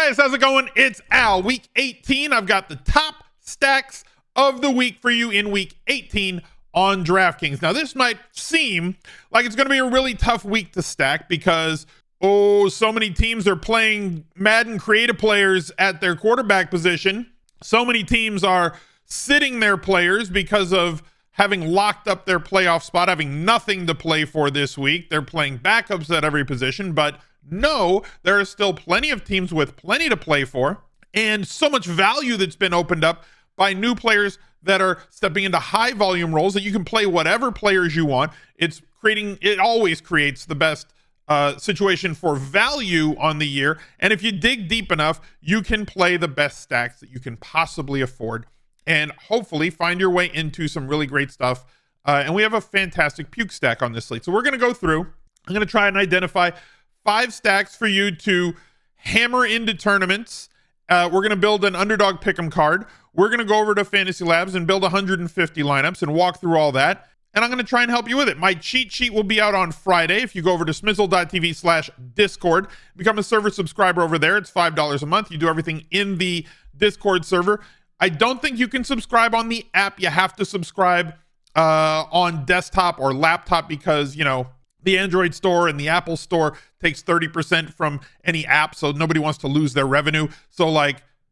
guys, how's it going? It's Al. Week 18. I've got the top stacks of the week for you in week 18 on DraftKings. Now, this might seem like it's going to be a really tough week to stack because, so many teams are playing Madden creative players at their quarterback position. So many teams are sitting their players because of having locked up their playoff spot, having nothing to play for this week. They're playing backups at every position, but no, there are still plenty of teams with plenty to play for and so much value that's been opened up by new players that are stepping into high volume roles that you can play whatever players you want. It always creates the best situation for value on the year. And if you dig deep enough, you can play the best stacks that you can possibly afford and hopefully find your way into some really great stuff. And we have a fantastic puke stack on this slate. So we're going to go through. I'm going to try and identify 5 stacks for you to hammer into tournaments. We're going to build an Underdog pick'em card. We're going to go over to Fantasy Labs and build 150 lineups and walk through all that. And I'm going to try and help you with it. My cheat sheet will be out on Friday. If you go over to smizzle.tv/Discord, become a server subscriber over there. It's $5 a month. You do everything in the Discord server. I don't think you can subscribe on the app. You have to subscribe on desktop or laptop because, the Android store and the Apple store takes 30% from any app, so nobody wants to lose their revenue. So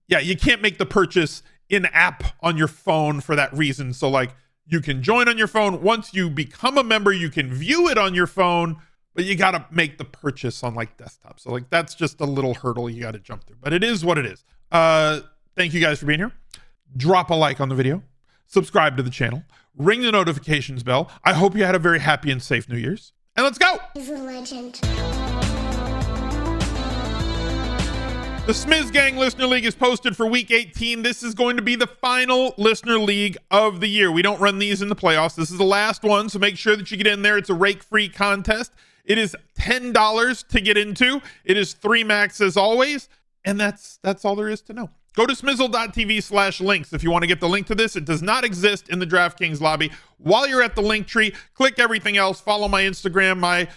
you can't make the purchase in app on your phone for that reason. So you can join on your phone. Once you become a member, you can view it on your phone, but you got to make the purchase on desktop. So that's just a little hurdle you got to jump through, but it is what it is. Thank you guys for being here. Drop a like on the video, subscribe to the channel, ring the notifications bell. I hope you had a very happy and safe New Year's. And let's go. He's a legend. The Smiz Gang Listener League is posted for week 18. This is going to be the final Listener League of the year. We don't run these in the playoffs. This is the last one, so make sure that you get in there. It's a rake-free contest. It is $10 to get into. It is 3 max as always, and that's all there is to know. Go to smizzle.tv/links if you want to get the link to this. It does not exist in the DraftKings lobby. While you're at the link tree, click everything else. Follow my Instagram, my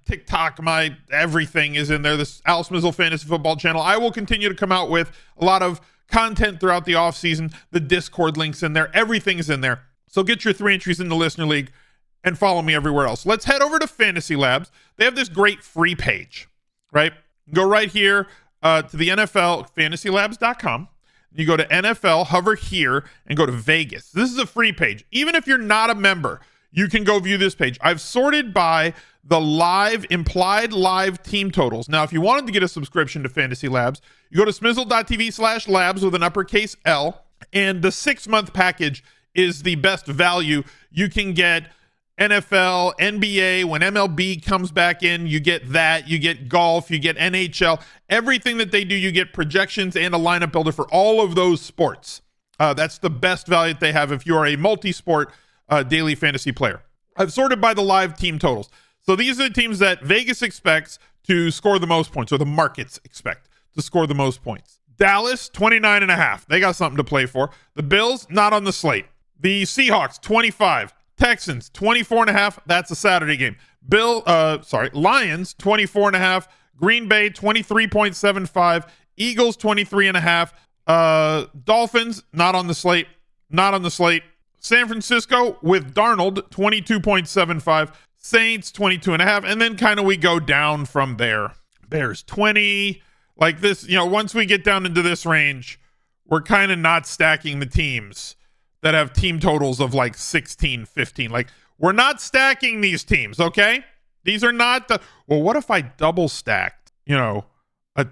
TikTok, my everything is in there. This Al Smizzle Fantasy Football channel. I will continue to come out with a lot of content throughout the offseason. The Discord link's in there. Everything is in there. So get your 3 entries in the Listener League and follow me everywhere else. Let's head over to Fantasy Labs. They have this great free page, right? Go right here to the NFL, fantasylabs.com. You go to NFL, hover here, and go to Vegas. This is a free page. Even if you're not a member, you can go view this page. I've sorted by the implied live team totals. Now, if you wanted to get a subscription to Fantasy Labs, you go to smizzle.tv/labs with an uppercase L, and the 6-month package is the best value. You can get NFL, NBA, when MLB comes back in, you get that, you get golf, you get NHL, everything that they do, you get projections and a lineup builder for all of those sports. That's the best value that they have if you are a multi-sport daily fantasy player. I've sorted by the live team totals. So these are the teams that Vegas expects to score the most points, or the markets expect to score the most points. Dallas, 29.5. They got something to play for. The Bills, not on the slate. The Seahawks, 25. Texans, 24.5. That's a Saturday game. Lions, 24.5. Green Bay, 23.75. Eagles, 23.5. Dolphins, not on the slate. Not on the slate. San Francisco with Darnold, 22.75. Saints, 22.5. And then we go down from there. Bears, 20. Like this, once we get down into this range, we're kind of not stacking the teams that have team totals of 16, 15. We're not stacking these teams, okay? These are not what if I double stacked, a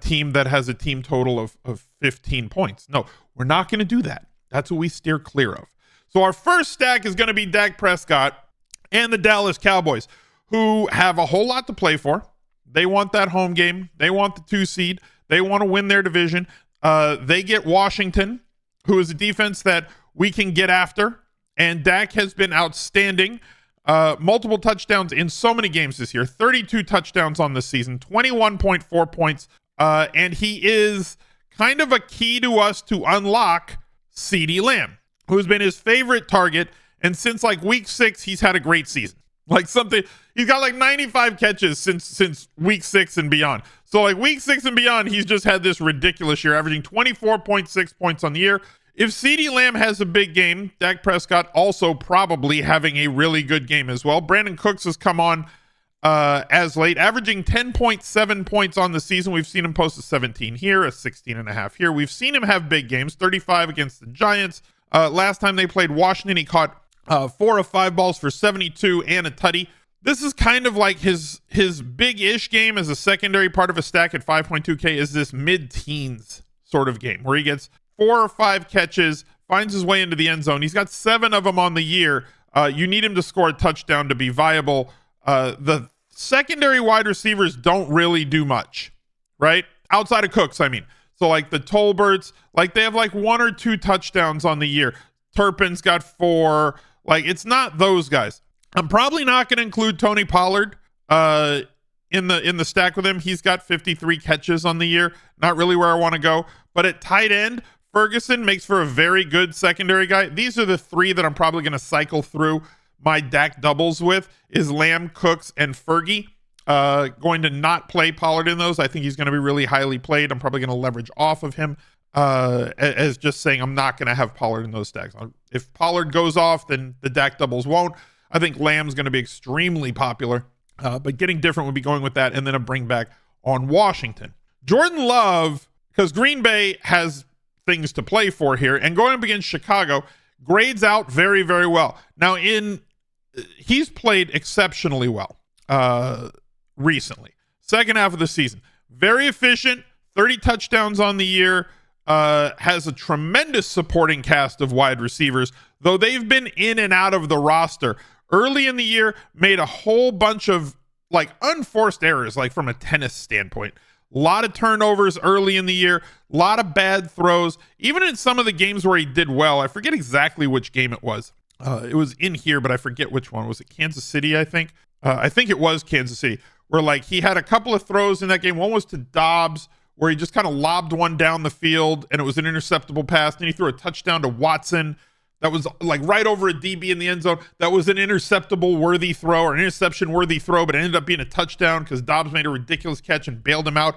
team that has a team total of 15 points? No, we're not going to do that. That's what we steer clear of. So our first stack is going to be Dak Prescott and the Dallas Cowboys, who have a whole lot to play for. They want that home game. They want the 2 seed. They want to win their division. They get Washington, who is a defense that we can get after, and Dak has been outstanding. Multiple touchdowns in so many games this year, 32 touchdowns on the season, 21.4 points, and he is kind of a key to us to unlock CeeDee Lamb, who's been his favorite target, and since week 6, he's had a great season. He's got 95 catches since week 6 and beyond. So like week 6 and beyond, he's just had this ridiculous year, averaging 24.6 points on the year. If CeeDee Lamb has a big game, Dak Prescott also probably having a really good game as well. Brandon Cooks has come on as late, averaging 10.7 points on the season. We've seen him post a 17 here, a 16.5 here. We've seen him have big games, 35 against the Giants. Last time they played Washington, he caught 4 of 5 balls for 72 and a tutty. This is kind of like his big-ish game as a secondary part of a stack at 5.2K is this mid-teens sort of game where he gets 4 or 5 catches, finds his way into the end zone. He's got 7 of them on the year. You need him to score a touchdown to be viable. The secondary wide receivers don't really do much, right? Outside of Cooks, I mean. So like the Tolberts, like they have like 1 or 2 touchdowns on the year. Turpin's got 4. Like it's not those guys. I'm probably not going to include Tony Pollard in the stack with him. He's got 53 catches on the year. Not really where I want to go. But at tight end, Ferguson makes for a very good secondary guy. These are the 3 that I'm probably going to cycle through my Dak doubles with is Lamb, Cooks, and Fergie. Going to not play Pollard in those. I think he's going to be really highly played. I'm probably going to leverage off of him as just saying I'm not going to have Pollard in those stacks. If Pollard goes off, then the Dak doubles won't. I think Lamb's going to be extremely popular, but getting different would be going with that and then a bring back on Washington. Jordan Love, because Green Bay has things to play for here, and going up against Chicago, grades out very, very well. Now, he's played exceptionally well recently. Second half of the season. Very efficient, 30 touchdowns on the year, has a tremendous supporting cast of wide receivers, though they've been in and out of the roster. Early in the year, made a whole bunch of like unforced errors, like from a tennis standpoint. A lot of turnovers early in the year, a lot of bad throws. Even in some of the games where he did well, I forget exactly which game it was. It was in here, but I forget which one. Was it Kansas City, I think? I think it was Kansas City, where like he had a couple of throws in that game. One was to Dobbs, where he just kind of lobbed one down the field, and it was an interceptable pass. Then he threw a touchdown to Watson. That was like right over a DB in the end zone. That was an interceptable worthy throw or an interception worthy throw, but it ended up being a touchdown because Dobbs made a ridiculous catch and bailed him out.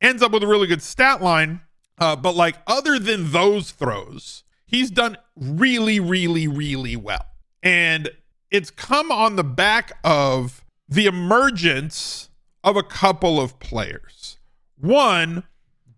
Ends up with a really good stat line. But like other than those throws, he's done really, really, really well. And it's come on the back of the emergence of a couple of players. One,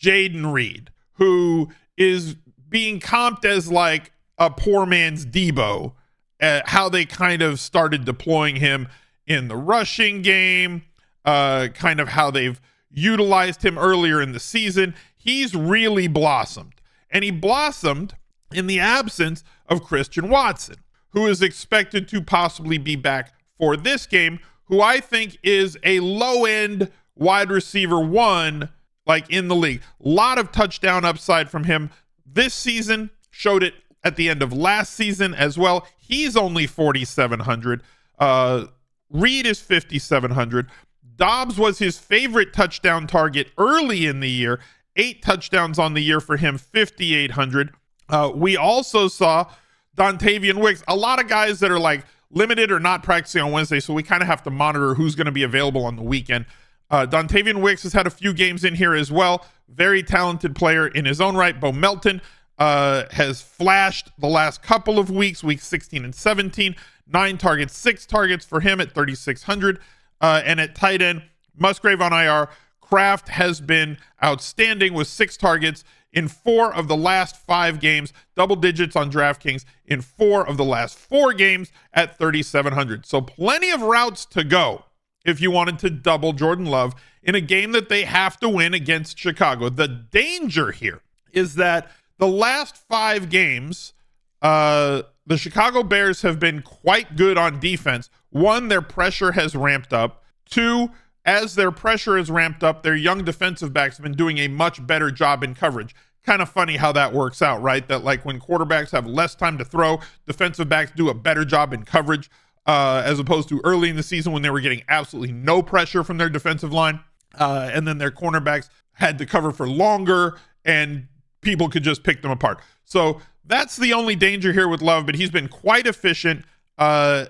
Jaden Reed, who is being comped as like a poor man's Debo, how they kind of started deploying him in the rushing game, kind of how they've utilized him earlier in the season. He's really blossomed. And he blossomed in the absence of Christian Watson, who is expected to possibly be back for this game, who I think is a low-end wide receiver 1, like in the league. A lot of touchdown upside from him this season, showed it at the end of last season as well. He's only 4,700. Reed is 5,700. Dobbs was his favorite touchdown target early in the year. 8 touchdowns on the year for him, 5,800. We also saw Dontavian Wicks. A lot of guys that are like limited or not practicing on Wednesday, so we kind of have to monitor who's going to be available on the weekend. Dontavian Wicks has had a few games in here as well. Very talented player in his own right. Bo Melton has flashed the last couple of weeks, weeks 16 and 17, 9 targets, 6 targets for him at 3,600. And at tight end, Musgrave on IR. Kraft has been outstanding with 6 targets in 4 of the last 5 games, double digits on DraftKings in 4 of the last 4 games at 3,700. So plenty of routes to go if you wanted to double Jordan Love in a game that they have to win against Chicago. The danger here is that the last 5 games, the Chicago Bears have been quite good on defense. 1, their pressure has ramped up. 2, as their pressure has ramped up, their young defensive backs have been doing a much better job in coverage. Kind of funny how that works out, right? That like when quarterbacks have less time to throw, defensive backs do a better job in coverage, as opposed to early in the season when they were getting absolutely no pressure from their defensive line. And then their cornerbacks had to cover for longer and people could just pick them apart. So that's the only danger here with Love, but he's been quite efficient. Again,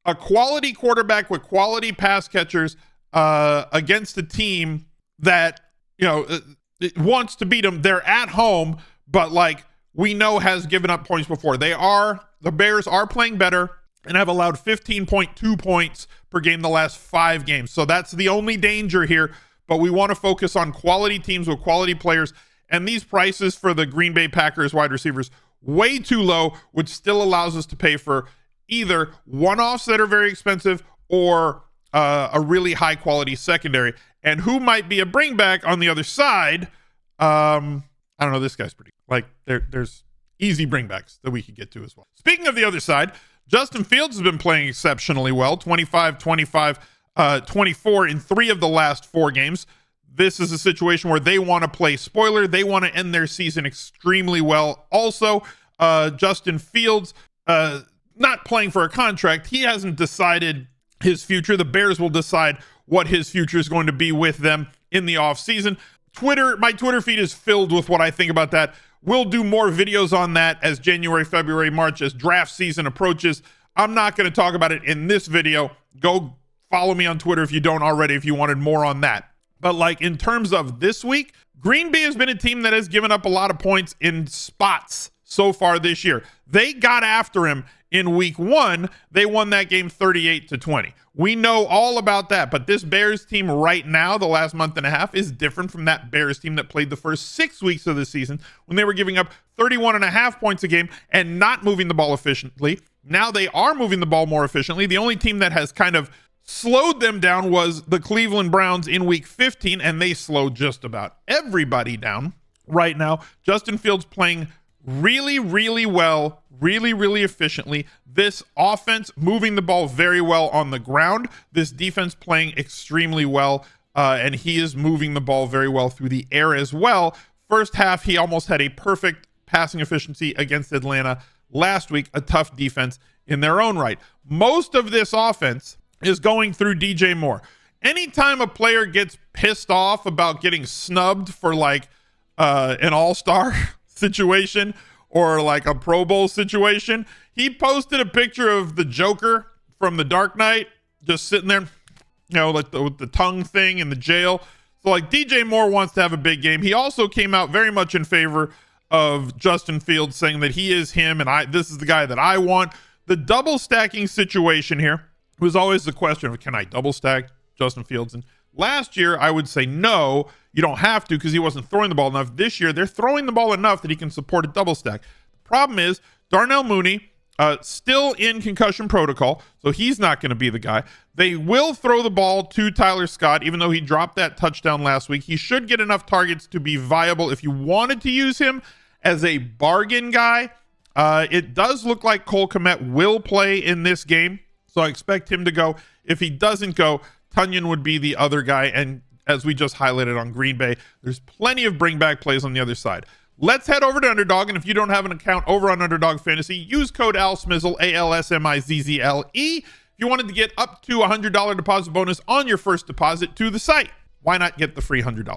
a quality quarterback with quality pass catchers against a team that, it wants to beat them. They're at home, but like we know has given up points before. The Bears are playing better and have allowed 15.2 points per game the last 5 games. So that's the only danger here, but we want to focus on quality teams with quality players, and these prices for the Green Bay Packers wide receivers way too low, which still allows us to pay for either one-offs that are very expensive or a really high quality secondary. And who might be a bring back on the other side? I don't know. This guy's pretty like there's easy bringbacks that we could get to as well. Speaking of the other side, Justin Fields has been playing exceptionally well. 25, 25, 24 in 3 of the last 4 games. This is a situation where they want to play spoiler. They want to end their season extremely well. Also, Justin Fields, not playing for a contract. He hasn't decided his future. The Bears will decide what his future is going to be with them in the offseason. My Twitter feed is filled with what I think about that. We'll do more videos on that as January, February, March, as draft season approaches. I'm not going to talk about it in this video. Go follow me on Twitter if you don't already, if you wanted more on that. But like in terms of this week, Green Bay has been a team that has given up a lot of points in spots so far this year. They got after him in week 1. They won that game 38-20. We know all about that, but this Bears team right now, the last month and a half, is different from that Bears team that played the first 6 weeks of the season when they were giving up 31.5 points a game and not moving the ball efficiently. Now they are moving the ball more efficiently. The only team that has kind of slowed them down was the Cleveland Browns in week 15, and they slowed just about everybody down right now. Justin Fields playing really, really well, really, really efficiently. This offense moving the ball very well on the ground. This defense playing extremely well, and he is moving the ball very well through the air as well. First half, he almost had a perfect passing efficiency against Atlanta last week, a tough defense in their own right. Most of this offense is going through DJ Moore. Anytime a player gets pissed off about getting snubbed for like an all-star situation or like a Pro Bowl situation, he posted a picture of the Joker from The Dark Knight just sitting there, like with the tongue thing in the jail. So like DJ Moore wants to have a big game. He also came out very much in favor of Justin Fields, saying that he is him and this is the guy that I want. The double stacking situation here was always the question of, can I double stack Justin Fields? And last year, I would say no, you don't have to because he wasn't throwing the ball enough. This year, they're throwing the ball enough that he can support a double stack. The problem is Darnell Mooney, still in concussion protocol, so he's not going to be the guy. They will throw the ball to Tyler Scott, even though he dropped that touchdown last week. He should get enough targets to be viable if you wanted to use him as a bargain guy. It does look like Cole Kmet will play in this game, so I expect him to go. If he doesn't go, Tunyon would be the other guy. And as we just highlighted on Green Bay, there's plenty of bring back plays on the other side. Let's head over to Underdog. And if you don't have an account over on Underdog Fantasy, use code ALSMIZZLE, ALSMIZZLE, if you wanted to get up to $100 deposit bonus on your first deposit to the site. Why not get the free $100?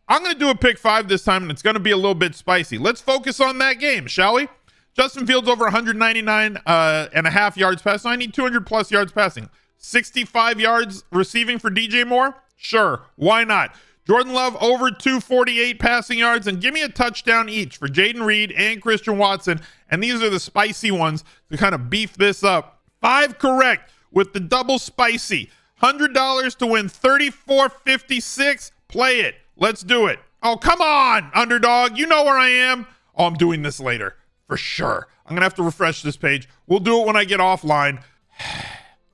I'm going to do a pick 5 this time, and it's going to be a little bit spicy. Let's focus on that game, shall we? Justin Fields over 199 and a half yards passing. I need 200 plus yards passing. 65 yards receiving for DJ Moore? Sure, why not? Jordan Love over 248 passing yards, and give me a touchdown each for Jaden Reed and Christian Watson. And these are the spicy ones to kind of beef this up. 5 correct with the double spicy. $100 to win $34.56. Play it. Let's do it. Oh, come on, Underdog. You know where I am. Oh, I'm doing this later for sure. I'm going to have to refresh this page. We'll do it when I get offline.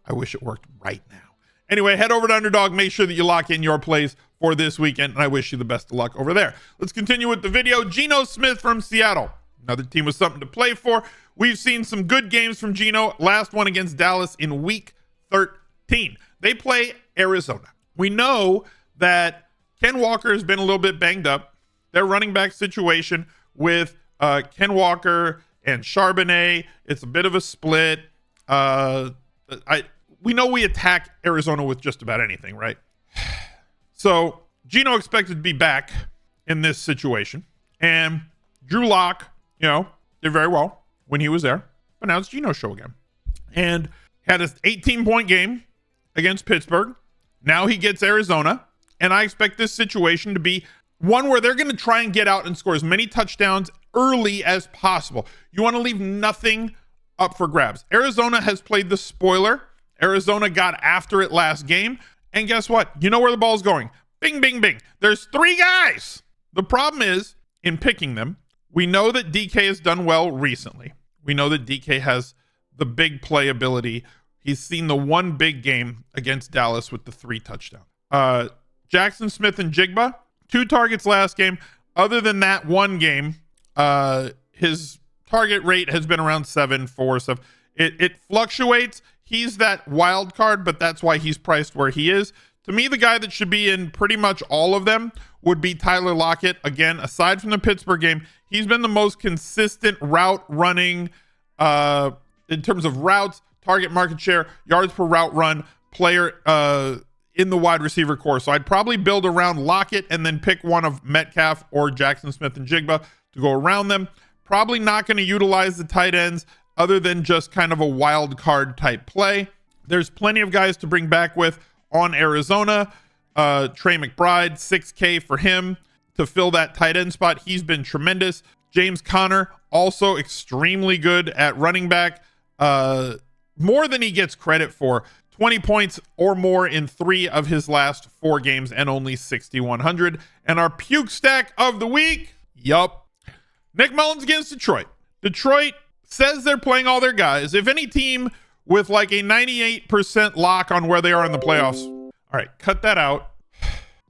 I wish it worked right now. Anyway, head over to Underdog. Make sure that you lock in your plays for this weekend, and I wish you the best of luck over there. Let's continue with the video. Gino Smith from Seattle. Another team with something to play for. We've seen some good games from Gino. Last one against Dallas in week 13. They play Arizona. We know that Ken Walker has been a little bit banged up. Their running back situation with Ken Walker and Charbonnet, it's a bit of a split. We know we attack Arizona with just about anything, right? So Gino expected to be back in this situation. And Drew Lock, did very well when he was there. But now it's Gino's show again. And had an 18-point game against Pittsburgh. Now he gets Arizona, and I expect this situation to be one where they're going to try and get out and score as many touchdowns early as possible. You want to leave nothing up for grabs. Arizona has played the spoiler. Arizona got after it last game. And guess what? You know where the ball's going. Bing, bing, bing. There's 3 guys. The problem is, in picking them, we know that DK has done well recently. We know that DK has the big play ability. He's seen the one big game against Dallas with the 3 touchdowns. Jackson Smith and Jigba, 2 targets last game. Other than that one game, his target rate has been around 7, 4, stuff. It fluctuates. He's that wild card, but that's why he's priced where he is. To me, the guy that should be in pretty much all of them would be Tyler Lockett. Again, aside from the Pittsburgh game, he's been the most consistent route running in terms of routes, target market share, yards per route run player in the wide receiver core. So I'd probably build around Lockett and then pick one of Metcalf or Jackson Smith and Jigba to go around them. Probably not going to utilize the tight ends other than just kind of a wild card type play. There's plenty of guys to bring back with on Arizona. Trey McBride, $6K for him to fill that tight end spot. He's been tremendous. James Conner, also extremely good at running back. More than he gets credit for. 20 points or more in 3 of his last 4 games and only 6,100. And our puke stack of the week, yup, Nick Mullins against Detroit. Detroit says they're playing all their guys. If any team with like a 98% lock on where they are in the playoffs. All right, cut that out.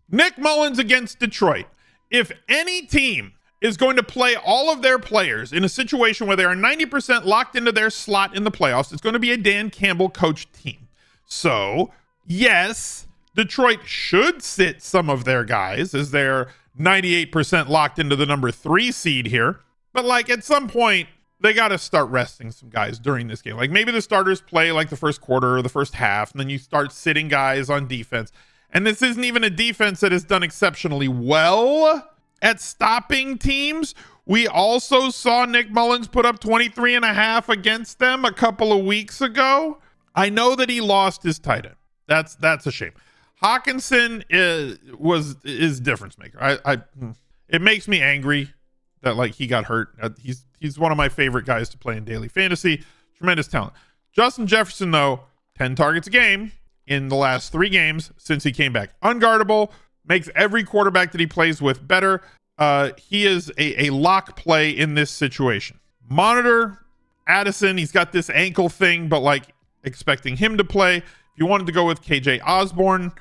Nick Mullins against Detroit. If any team is going to play all of their players in a situation where they are 90% locked into their slot in the playoffs, it's going to be a Dan Campbell coached team. So, yes, Detroit should sit some of their guys as they're 98% locked into the number 3 seed here. But like at some point, they got to start resting some guys during this game. Like maybe the starters play like the first quarter or the first half, and then you start sitting guys on defense. And this isn't even a defense that has done exceptionally well at stopping teams. We also saw Nick Mullins put up 23.5 against them a couple of weeks ago. I know that he lost his tight end. That's a shame. Hawkinson is difference maker. It makes me angry that like he got hurt. He's one of my favorite guys to play in daily fantasy. Tremendous talent. Justin Jefferson, though, 10 targets a game in the last 3 games since he came back. Unguardable, makes every quarterback that he plays with better. He is a lock play in this situation. Monitor Addison. He's got this ankle thing, but like expecting him to play. If you wanted to go with KJ Osborne,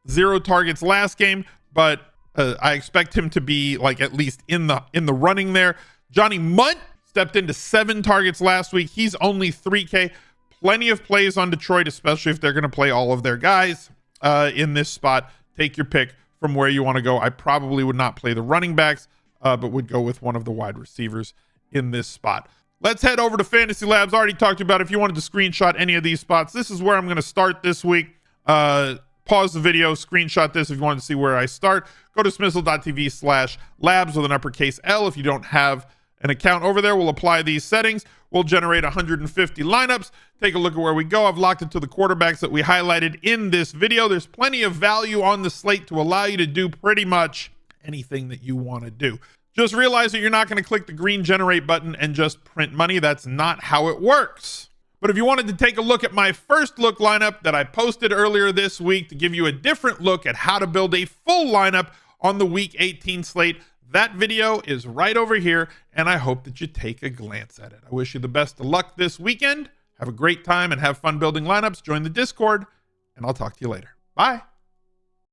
0 targets last game, but I expect him to be like at least in the running there. Johnny Munt stepped into 7 targets last week. He's only 3K. Plenty of plays on Detroit, especially if they're going to play all of their guys in this spot. Take your pick from where you want to go. I probably would not play the running backs, but would go with one of the wide receivers in this spot. Let's head over to Fantasy Labs. I already talked to you about it. If you wanted to screenshot any of these spots, this is where I'm going to start this week. Pause the video, screenshot this if you wanted to see where I start. Go to smizzle.tv/labs with an uppercase L. If you don't have an account over there, we'll apply these settings. We'll generate 150 lineups. Take a look at where we go. I've locked it to the quarterbacks that we highlighted in this video. There's plenty of value on the slate to allow you to do pretty much anything that you want to do. Just realize that you're not going to click the green generate button and just print money. That's not how it works. But if you wanted to take a look at my first look lineup that I posted earlier this week to give you a different look at how to build a full lineup on the Week 18 slate, that video is right over here, and I hope that you take a glance at it. I wish you the best of luck this weekend. Have a great time and have fun building lineups. Join the Discord, and I'll talk to you later. Bye.